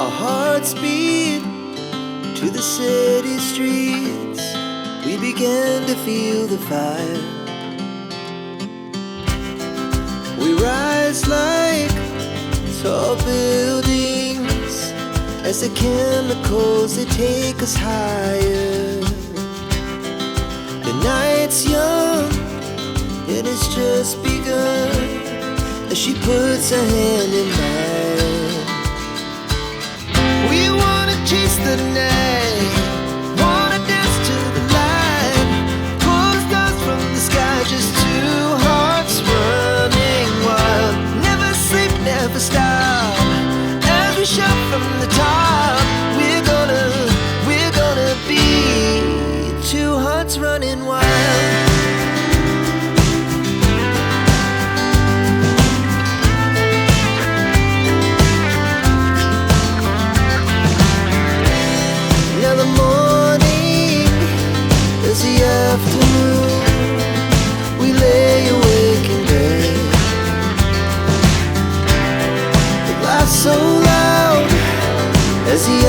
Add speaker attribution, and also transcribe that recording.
Speaker 1: Our hearts beat to the city streets. We began to feel the fire. We rise like tall buildings as the chemicals, they take us higher. The night's young, it has just begun, as she puts her hand in mine. We wanna chase the night, wanna dance to the light, pull the stars from the sky, just two hearts running wild. Never sleep, never stop, as we shout from the top. We're gonna be two hearts running wild. Now the morning is the afternoon. We lay awake in bed. The laughs so loud as the